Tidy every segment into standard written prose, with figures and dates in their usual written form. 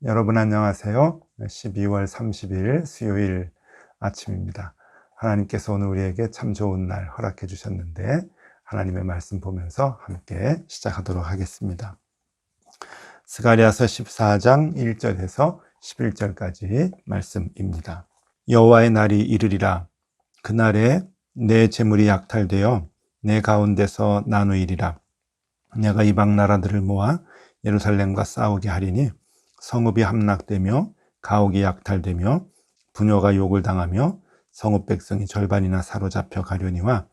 여러분 안녕하세요. 12월 30일 수요일 아침입니다. 하나님께서 오늘 우리에게 참 좋은 날 허락해 주셨는데 하나님의 말씀 보면서 함께 시작하도록 하겠습니다. 스가랴서 14장 1절에서 11절까지 말씀입니다. 여호와의 날이 이르리라. 그날에 내 재물이 약탈되어 내 가운데서 나누이리라. 내가 이방 나라들을 모아 예루살렘과 싸우게 하리니 성읍이 함락되며 가옥이 약탈되며 부녀가 욕을 당하며 성읍 백성이 절반이나 사로잡혀 가려니와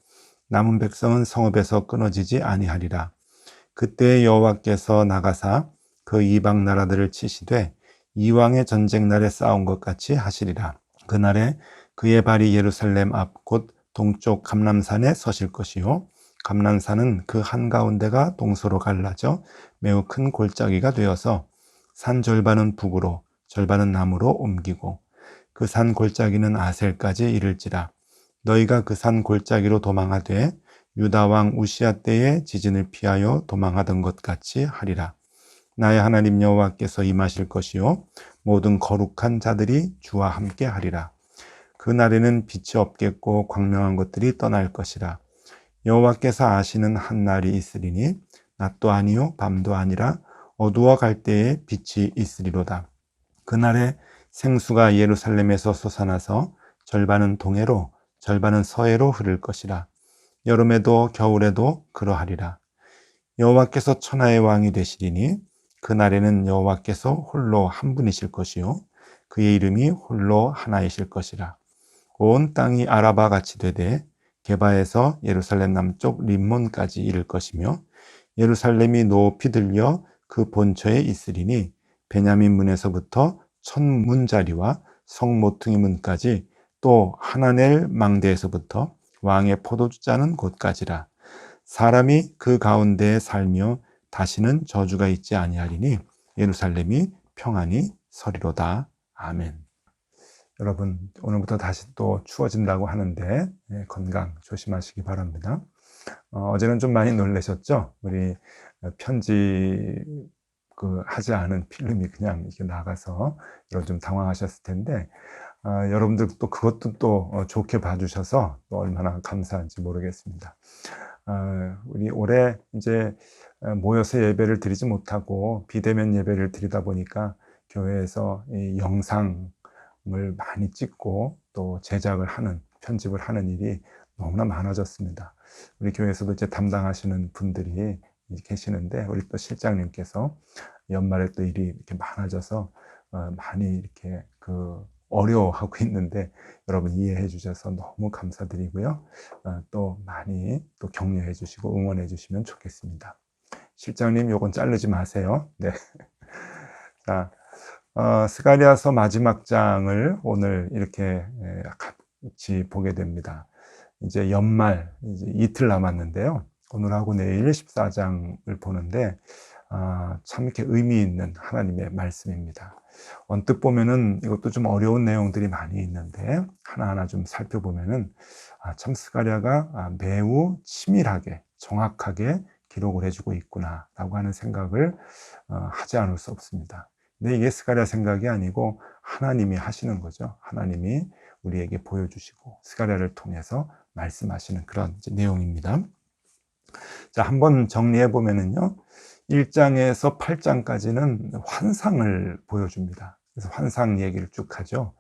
남은 백성은 성읍에서 끊어지지 아니하리라. 그때 여호와께서 나가사 그 이방 나라들을 치시되 이왕의 전쟁 날에 싸운 것 같이 하시리라. 그날에 그의 발이 예루살렘 앞 곧 동쪽 감람산에 서실 것이요 감람산은 그 한가운데가 동서로 갈라져 매우 큰 골짜기가 되어서 산 절반은 북으로 절반은 남으로 옮기고 그 산 골짜기는 아셀까지 이를지라. 너희가 그 산 골짜기로 도망하되 유다 왕 우시야 때에 지진을 피하여 도망하던 것 같이 하리라. 나의 하나님 여호와께서 임하실 것이요 모든 거룩한 자들이 주와 함께 하리라. 그 날에는 빛이 없겠고 광명한 것들이 떠날 것이라. 여호와께서 아시는 한 날이 있으리니 낮도 아니요 밤도 아니라 어두워 갈 때에 빛이 있으리로다. 그날에 생수가 예루살렘에서 솟아나서 절반은 동해로 절반은 서해로 흐를 것이라. 여름에도 겨울에도 그러하리라. 여호와께서 천하의 왕이 되시리니 그날에는 여호와께서 홀로 한 분이실 것이요 그의 이름이 홀로 하나이실 것이라. 온 땅이 아라바 같이 되되 게바에서 예루살렘 남쪽 림몬까지 이를 것이며 예루살렘이 높이 들려 그 본처에 있으리니 베냐민 문에서부터 천문자리와 성모퉁이 문까지 또 하나넬 망대에서부터 왕의 포도주 짜는 곳까지라. 사람이 그 가운데에 살며 다시는 저주가 있지 아니하리니 예루살렘이 평안히 서리로다. 아멘. 여러분 오늘부터 다시 또 추워진다고 하는데 건강 조심하시기 바랍니다. 어제는 좀 많이 놀라셨죠? 우리 편지 하지 않은 필름이 그냥 이렇게 나가서 여러분 좀 당황하셨을 텐데 여러분들 또 그것도 또 좋게 봐주셔서 또 얼마나 감사한지 모르겠습니다. 우리 올해 이제 모여서 예배를 드리지 못하고 비대면 예배를 드리다 보니까 교회에서 이 영상을 많이 찍고 또 제작을 하는 편집을 하는 일이 너무나 많아졌습니다. 우리 교회에서도 이제 담당하시는 분들이 계시는데 우리 또 실장님께서 연말에 또 일이 이렇게 많아져서 많이 이렇게 어려워하고 있는데 여러분 이해해 주셔서 너무 감사드리고요. 또 많이 또 격려해 주시고 응원해 주시면 좋겠습니다. 실장님 요건 자르지 마세요. 네. 자, 스가랴서 마지막 장을 오늘 이렇게 같이 보게 됩니다. 이제 연말 이제 이틀 남았는데요. 오늘하고 내일 14장을 보는데 참 이렇게 의미 있는 하나님의 말씀입니다. 언뜻 보면은 이것도 좀 어려운 내용들이 많이 있는데 하나하나 좀 살펴보면은 참 스가랴가 매우 치밀하게 정확하게 기록을 해주고 있구나 라고 하는 생각을 하지 않을 수 없습니다. 근데 이게 스가랴 생각이 아니고 하나님이 하시는 거죠. 하나님이 우리에게 보여주시고 스가랴를 통해서 말씀하시는 그런 내용입니다. 자, 한번 정리해 보면은요. 1장에서 8장까지는 환상을 보여줍니다. 그래서 환상 얘기를 쭉 하죠.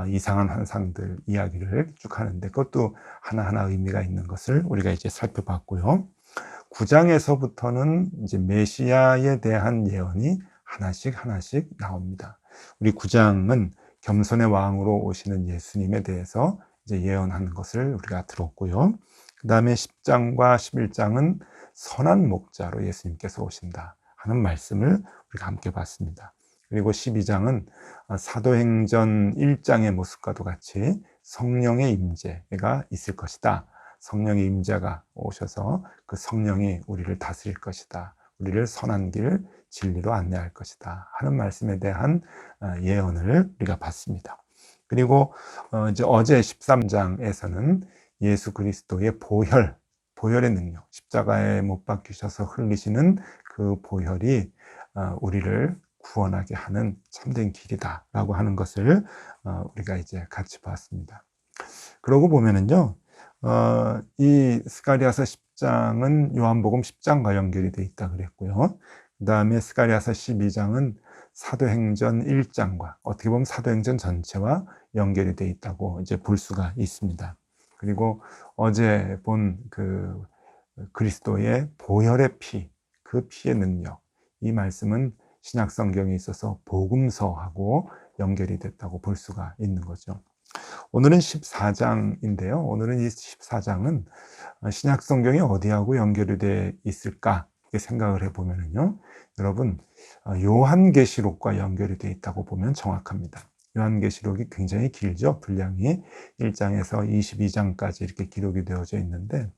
이상한 환상들 이야기를 쭉 하는데 그것도 하나하나 의미가 있는 것을 우리가 이제 살펴봤고요. 9장에서부터는 이제 메시아에 대한 예언이 하나씩 나옵니다. 우리 9장은 겸손의 왕으로 오시는 예수님에 대해서 이제 예언하는 것을 우리가 들었고요. 그 다음에 10장과 11장은 선한 목자로 예수님께서 오신다 하는 말씀을 우리가 함께 봤습니다. 그리고 12장은 사도행전 1장의 모습과도 같이 성령의 임재가 있을 것이다. 성령의 임재가 오셔서 그 성령이 우리를 다스릴 것이다. 우리를 선한 길, 진리로 안내할 것이다 하는 말씀에 대한 예언을 우리가 봤습니다. 그리고 이제 어제 13장에서는 예수 그리스도의 보혈의 능력, 십자가에 못 박히셔서 흘리시는 그 보혈이 우리를 구원하게 하는 참된 길이다라고 하는 것을 우리가 이제 같이 봤습니다. 그러고 보면은요, 이 스가랴서 10장은 요한복음 10장과 연결이 돼 있다 그랬고요. 그 다음에 스가랴서 12장은 사도행전 1장과 어떻게 보면 사도행전 전체와 연결이 돼 있다고 이제 볼 수가 있습니다. 그리고 어제 본 그 그리스도의 보혈의 피, 그 피의 능력, 이 말씀은 신약 성경에 있어서 복음서하고 연결이 됐다고 볼 수가 있는 거죠. 오늘은 14장인데요. 오늘은 이 14장은 신약 성경이 어디하고 연결이 되어 있을까 생각을 해보면요. 여러분, 요한계시록과 연결이 되어 있다고 보면 정확합니다. 요한계시록이 굉장히 길죠. 분량이 1장에서 22장까지 이렇게 기록이 되어져 있는데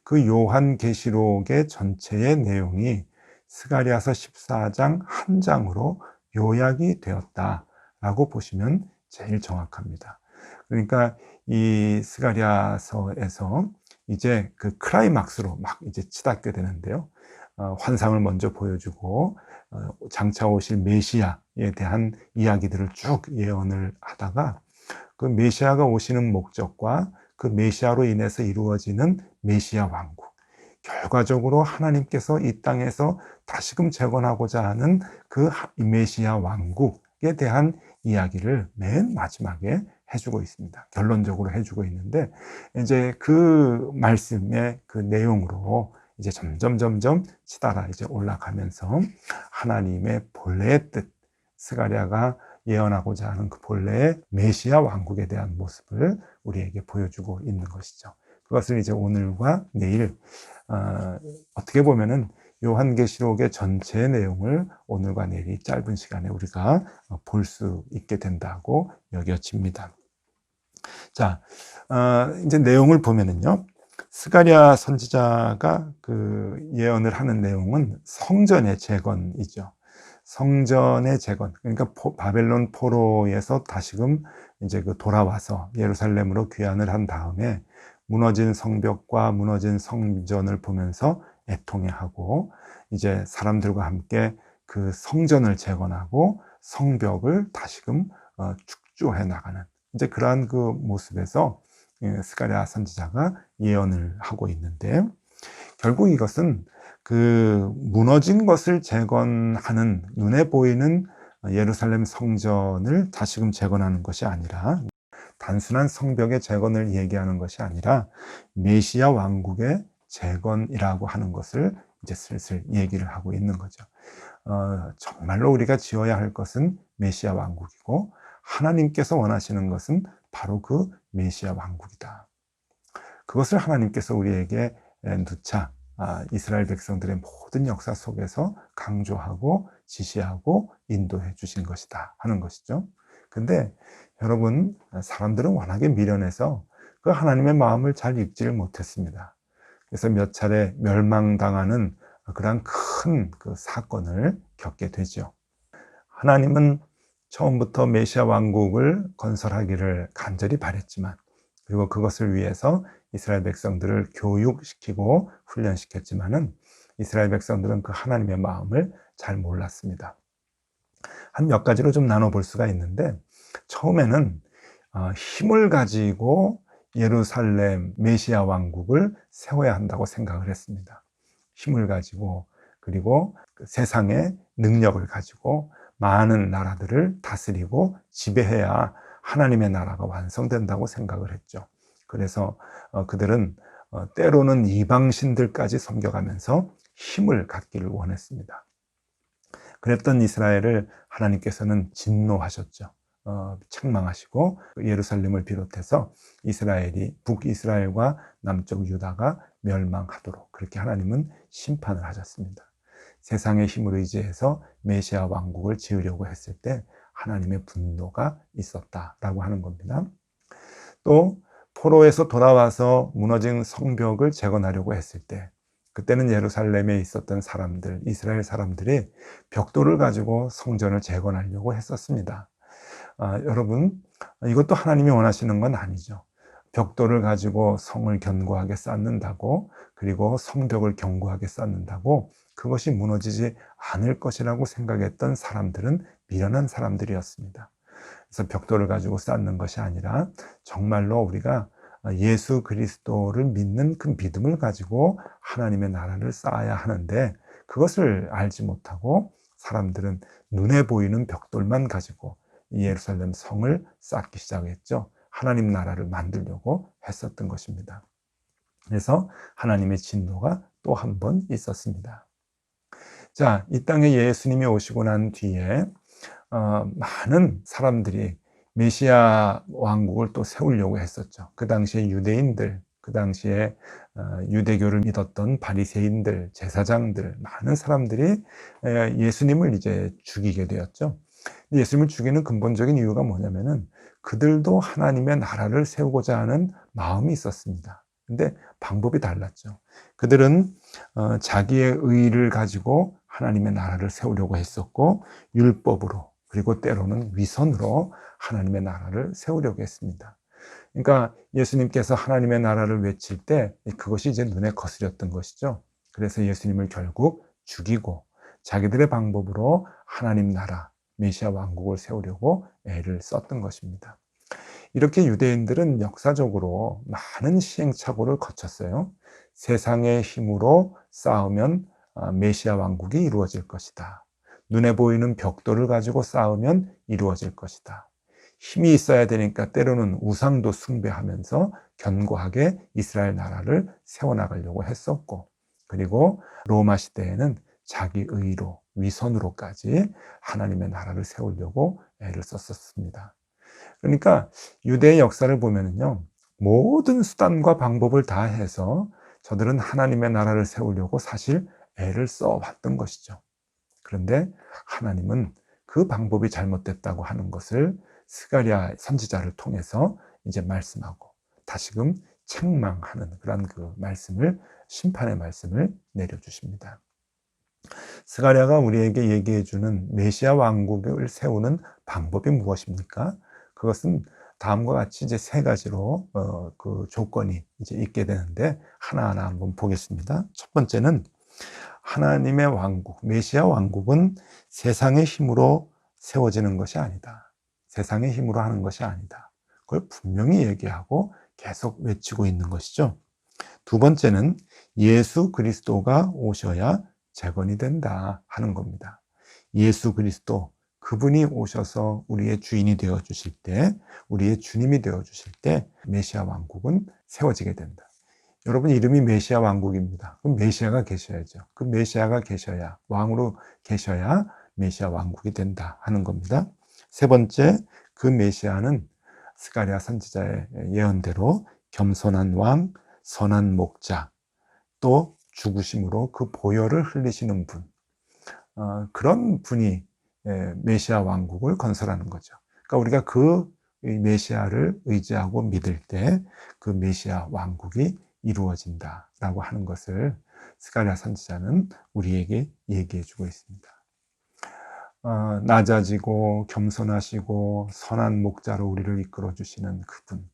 그 요한계시록의 전체의 내용이 스가랴서 14장 한 장으로 요약이 되었다라고 보시면 제일 정확합니다. 그러니까 이 스가랴서에서 이제 그 클라이막스로 막 이제 치닫게 되는데요. 환상을 먼저 보여주고 장차 오실 메시아에 대한 이야기들을 쭉 예언을 하다가 그 메시아가 오시는 목적과 그 메시아로 인해서 이루어지는 메시아 왕국, 결과적으로 하나님께서 이 땅에서 다시금 재건하고자 하는 그 메시아 왕국에 대한 이야기를 맨 마지막에 해주고 있습니다. 결론적으로 해주고 있는데, 이제 그 말씀의 그 내용으로 이제 점점 치달아 이제 올라가면서 하나님의 본래의 뜻, 스가랴가 예언하고자 하는 그 본래의 메시아 왕국에 대한 모습을 우리에게 보여주고 있는 것이죠. 그것을 이제 오늘과 내일 어떻게 보면은 요한계시록의 전체 내용을 오늘과 내일 짧은 시간에 우리가 볼 수 있게 된다고 여겨집니다. 자, 이제 내용을 보면은요, 스가랴 선지자가 그 예언을 하는 내용은 성전의 재건이죠. 성전의 재건, 그러니까 바벨론 포로에서 다시금 이제 그 돌아와서 예루살렘으로 귀환을 한 다음에 무너진 성벽과 무너진 성전을 보면서 애통해하고 이제 사람들과 함께 그 성전을 재건하고 성벽을 다시금 축조해 나가는 이제 그러한 그 모습에서 스가랴 선지자가 예언을 하고 있는데, 결국 이것은 그 무너진 것을 재건하는, 눈에 보이는 예루살렘 성전을 다시금 재건하는 것이 아니라, 단순한 성벽의 재건을 얘기하는 것이 아니라 메시아 왕국의 재건이라고 하는 것을 이제 슬슬 얘기를 하고 있는 거죠. 정말로 우리가 지어야 할 것은 메시아 왕국이고, 하나님께서 원하시는 것은 바로 그 메시아 왕국이다. 그것을 하나님께서 우리에게 누차 이스라엘 백성들의 모든 역사 속에서 강조하고 지시하고 인도해 주신 것이다 하는 것이죠. 근데 여러분, 사람들은 워낙에 미련해서 그 하나님의 마음을 잘 읽지를 못했습니다. 그래서 몇 차례 멸망당하는 그러한 큰 그 사건을 겪게 되죠. 하나님은 처음부터 메시아 왕국을 건설하기를 간절히 바랬지만, 그리고 그것을 위해서 이스라엘 백성들을 교육시키고 훈련시켰지만은 이스라엘 백성들은 그 하나님의 마음을 잘 몰랐습니다. 한 몇 가지로 좀 나눠볼 수가 있는데, 처음에는 힘을 가지고 예루살렘 메시아 왕국을 세워야 한다고 생각을 했습니다. 힘을 가지고, 그리고 세상의 능력을 가지고 많은 나라들을 다스리고 지배해야 하나님의 나라가 완성된다고 생각을 했죠. 그래서 그들은 때로는 이방신들까지 섬겨가면서 힘을 갖기를 원했습니다. 그랬던 이스라엘을 하나님께서는 진노하셨죠. 책망하시고 예루살렘을 비롯해서 이스라엘이 북이스라엘과 남쪽 유다가 멸망하도록 그렇게 하나님은 심판을 하셨습니다. 세상의 힘을 의지해서 메시아 왕국을 지으려고 했을 때 하나님의 분노가 있었다라고 하는 겁니다. 또 포로에서 돌아와서 무너진 성벽을 재건하려고 했을 때, 그때는 예루살렘에 있었던 사람들, 이스라엘 사람들이 벽돌을 가지고 성전을 재건하려고 했었습니다. 여러분, 이것도 하나님이 원하시는 건 아니죠. 벽돌을 가지고 성을 견고하게 쌓는다고, 그리고 성벽을 견고하게 쌓는다고 그것이 무너지지 않을 것이라고 생각했던 사람들은 미련한 사람들이었습니다. 그래서 벽돌을 가지고 쌓는 것이 아니라 정말로 우리가 예수 그리스도를 믿는 그 믿음을 가지고 하나님의 나라를 쌓아야 하는데, 그것을 알지 못하고 사람들은 눈에 보이는 벽돌만 가지고 예루살렘 성을 쌓기 시작했죠. 하나님 나라를 만들려고 했었던 것입니다. 그래서 하나님의 진노가 또 한 번 있었습니다. 자, 이 땅에 예수님이 오시고 난 뒤에 많은 사람들이 메시아 왕국을 또 세우려고 했었죠. 그 당시에 유대인들, 그 당시에 유대교를 믿었던 바리새인들, 제사장들, 많은 사람들이 예수님을 이제 죽이게 되었죠. 예수님을 죽이는 근본적인 이유가 뭐냐면은 그들도 하나님의 나라를 세우고자 하는 마음이 있었습니다. 근데 방법이 달랐죠. 그들은 자기의 의를 가지고 하나님의 나라를 세우려고 했었고, 율법으로, 그리고 때로는 위선으로 하나님의 나라를 세우려고 했습니다. 그러니까 예수님께서 하나님의 나라를 외칠 때 그것이 이제 눈에 거스렸던 것이죠. 그래서 예수님을 결국 죽이고 자기들의 방법으로 하나님 나라, 메시아 왕국을 세우려고 애를 썼던 것입니다. 이렇게 유대인들은 역사적으로 많은 시행착오를 거쳤어요. 세상의 힘으로 싸우면 메시아 왕국이 이루어질 것이다. 눈에 보이는 벽돌을 가지고 싸우면 이루어질 것이다. 힘이 있어야 되니까 때로는 우상도 숭배하면서 견고하게 이스라엘 나라를 세워나가려고 했었고, 그리고 로마 시대에는 자기 의로, 위선으로까지 하나님의 나라를 세우려고 애를 썼었습니다. 그러니까 유대의 역사를 보면은요, 모든 수단과 방법을 다 해서 저들은 하나님의 나라를 세우려고 사실 애를 써왔던 것이죠. 그런데 하나님은 그 방법이 잘못됐다고 하는 것을 스가랴 선지자를 통해서 이제 말씀하고 다시금 책망하는 그런 그 말씀을, 심판의 말씀을 내려주십니다. 스가랴가 우리에게 얘기해주는 메시아 왕국을 세우는 방법이 무엇입니까? 그것은 다음과 같이 이제 세 가지로 그 조건이 이제 있게 되는데, 하나하나 한번 보겠습니다. 첫 번째는 하나님의 왕국, 메시아 왕국은 세상의 힘으로 세워지는 것이 아니다. 세상의 힘으로 하는 것이 아니다. 그걸 분명히 얘기하고 계속 외치고 있는 것이죠. 두 번째는 예수 그리스도가 오셔야 재건이 된다 하는 겁니다. 예수 그리스도, 그분이 오셔서 우리의 주인이 되어 주실 때, 우리의 주님이 되어 주실 때 메시아 왕국은 세워지게 된다. 여러분, 이름이 메시아 왕국입니다. 그럼 메시아가 계셔야죠. 그 메시아가 계셔야, 왕으로 계셔야 메시아 왕국이 된다 하는 겁니다. 세 번째, 그 메시아는 스가랴 선지자의 예언대로 겸손한 왕, 선한 목자, 또 죽으심으로 그 보혈을 흘리시는 분, 그런 분이 메시아 왕국을 건설하는 거죠. 그러니까 우리가 그 메시아를 의지하고 믿을 때 그 메시아 왕국이 이루어진다라고 하는 것을 스가랴 선지자는 우리에게 얘기해 주고 있습니다. 낮아지고 겸손하시고 선한 목자로 우리를 이끌어 주시는 그분,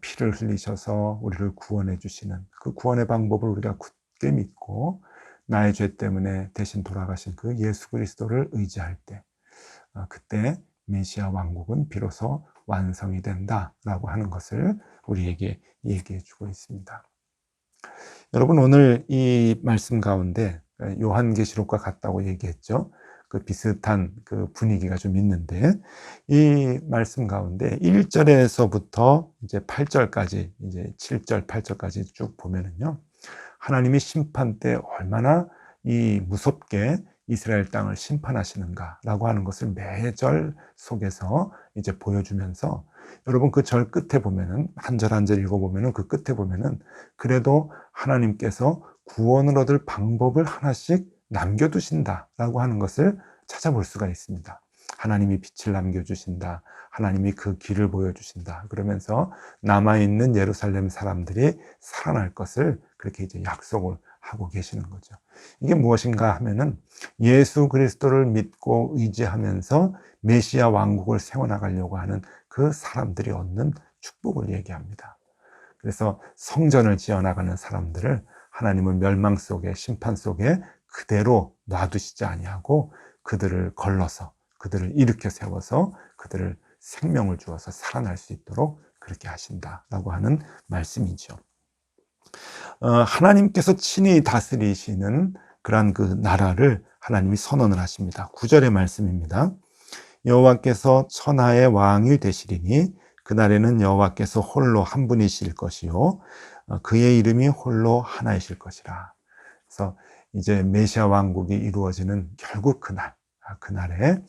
피를 흘리셔서 우리를 구원해 주시는 그 구원의 방법을 우리가 굳게 믿고 나의 죄 때문에 대신 돌아가신 그 예수 그리스도를 의지할 때, 그때 메시아 왕국은 비로소 완성이 된다라고 하는 것을 우리에게 얘기해 주고 있습니다. 여러분, 오늘 이 말씀 가운데 요한계시록과 같다고 얘기했죠. 그 비슷한 그 분위기가 좀 있는데, 이 말씀 가운데 1절에서부터 이제 8절까지, 이제 7절, 8절까지 쭉 보면은요, 하나님이 심판 때 얼마나 이 무섭게 이스라엘 땅을 심판하시는가라고 하는 것을 매절 속에서 이제 보여주면서, 여러분 그 절 끝에 보면은 한 절 한 절 읽어보면은 그 끝에 보면은 그래도 하나님께서 구원을 얻을 방법을 하나씩 남겨두신다라고 하는 것을 찾아볼 수가 있습니다. 하나님이 빛을 남겨주신다, 하나님이 그 길을 보여주신다, 그러면서 남아있는 예루살렘 사람들이 살아날 것을 그렇게 이제 약속을 하고 계시는 거죠. 이게 무엇인가 하면은 예수 그리스도를 믿고 의지하면서 메시아 왕국을 세워나가려고 하는 그 사람들이 얻는 축복을 얘기합니다. 그래서 성전을 지어나가는 사람들을 하나님은 멸망 속에, 심판 속에 그대로 놔두시지 아니하고 그들을 걸러서, 그들을 일으켜 세워서 그들을 생명을 주어서 살아날 수 있도록 그렇게 하신다라고 하는 말씀이죠. 하나님께서 친히 다스리시는 그러한 그 나라를 하나님이 선언을 하십니다. 9절의 말씀입니다. 여호와께서 천하의 왕이 되시리니 그날에는 여호와께서 홀로 한 분이실 것이요 그의 이름이 홀로 하나이실 것이라. 그래서 이제 메시아 왕국이 이루어지는 결국 그날에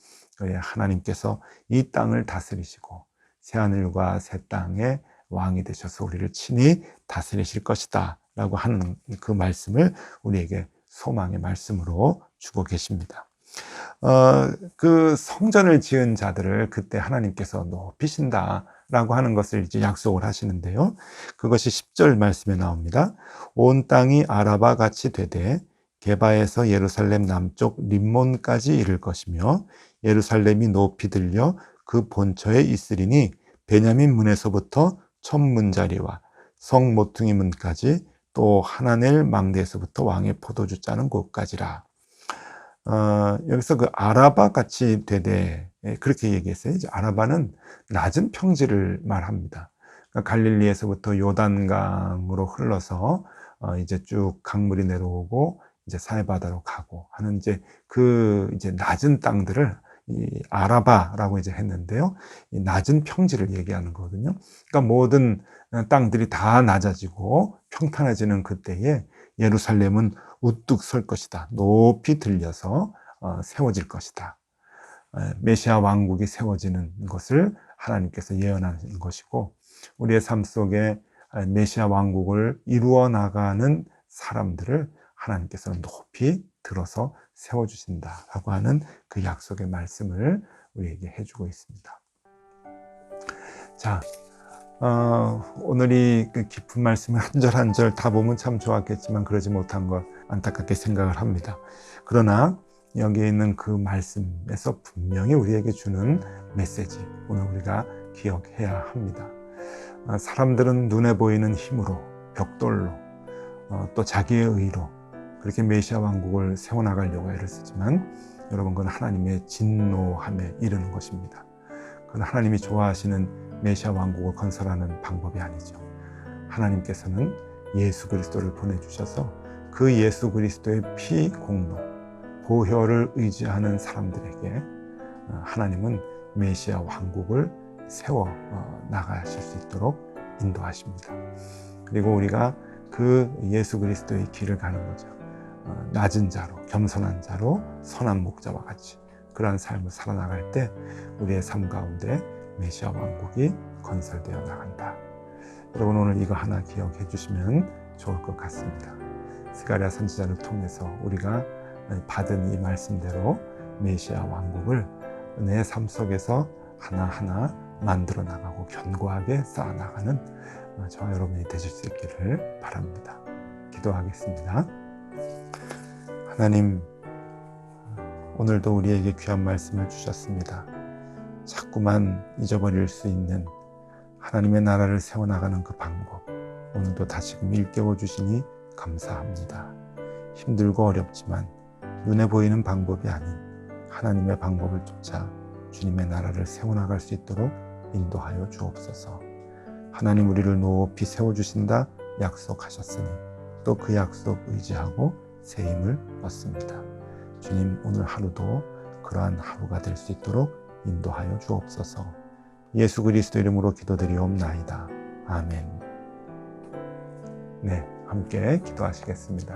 하나님께서 이 땅을 다스리시고 새하늘과 새 땅의 왕이 되셔서 우리를 친히 다스리실 것이다 라고 하는 그 말씀을 우리에게 소망의 말씀으로 주고 계십니다. 그 성전을 지은 자들을 그때 하나님께서 높이신다 라고 하는 것을 이제 약속을 하시는데요. 그것이 10절 말씀에 나옵니다. 온 땅이 아라바 같이 되되 게바에서 예루살렘 남쪽 림몬까지 이를 것이며 예루살렘이 높이 들려 그 본처에 있으리니 베냐민 문에서부터 첫 문자리와 성 모퉁이 문까지 또 하나넬 망대에서부터 왕의 포도주 짜는 곳까지라. 여기서 그 아라바 같이 되되 그렇게 얘기했어요. 이제 아라바는 낮은 평지를 말합니다. 그러니까 갈릴리에서부터 요단강으로 흘러서 이제 쭉 강물이 내려오고 이제 사해바다로 가고 하는 이제 낮은 땅들을 이 아라바라고 이제 했는데요. 이 낮은 평지를 얘기하는 거거든요. 그러니까 모든 땅들이 다 낮아지고 평탄해지는 그때에 예루살렘은 우뚝 설 것이다. 높이 들려서 세워질 것이다. 메시아 왕국이 세워지는 것을 하나님께서 예언하는 것이고 우리의 삶 속에 메시아 왕국을 이루어 나가는 사람들을 하나님께서는 높이 들어서 세워주신다라고 하는 그 약속의 말씀을 우리에게 해주고 있습니다. 자, 오늘 이 깊은 말씀을 한 절 한 절 다 보면 참 좋았겠지만 그러지 못한 것 안타깝게 생각을 합니다. 그러나 여기에 있는 그 말씀에서 분명히 우리에게 주는 메시지 오늘 우리가 기억해야 합니다. 사람들은 눈에 보이는 힘으로 벽돌로 또 자기의 의로 그렇게 메시아 왕국을 세워나가려고 애를 쓰지만 여러분 그건 하나님의 진노함에 이르는 것입니다. 그건 하나님이 좋아하시는 메시아 왕국을 건설하는 방법이 아니죠. 하나님께서는 예수 그리스도를 보내주셔서 그 예수 그리스도의 피 공로 보혈을 의지하는 사람들에게 하나님은 메시아 왕국을 세워 나가실 수 있도록 인도하십니다. 그리고 우리가 그 예수 그리스도의 길을 가는 거죠. 낮은 자로 겸손한 자로 선한 목자와 같이 그러한 삶을 살아나갈 때 우리의 삶 가운데 메시아 왕국이 건설되어 나간다. 여러분 오늘 이거 하나 기억해 주시면 좋을 것 같습니다. 스가랴 선지자를 통해서 우리가 받은 이 말씀대로 메시아 왕국을 내 삶 속에서 하나하나 만들어 나가고 견고하게 쌓아 나가는 저와 여러분이 되실 수 있기를 바랍니다. 기도하겠습니다. 하나님, 오늘도 우리에게 귀한 말씀을 주셨습니다. 자꾸만 잊어버릴 수 있는 하나님의 나라를 세워나가는 그 방법, 오늘도 다시금 일깨워 주시니 감사합니다. 힘들고 어렵지만 눈에 보이는 방법이 아닌 하나님의 방법을 쫓아 주님의 나라를 세워나갈 수 있도록 인도하여 주옵소서. 하나님 우리를 높이 세워주신다 약속하셨으니 또 그 약속 의지하고 새 힘을 얻습니다. 주님 오늘 하루도 그러한 하루가 될 수 있도록 인도하여 주옵소서. 예수 그리스도 이름으로 기도드리옵나이다. 아멘. 네, 함께 기도하시겠습니다.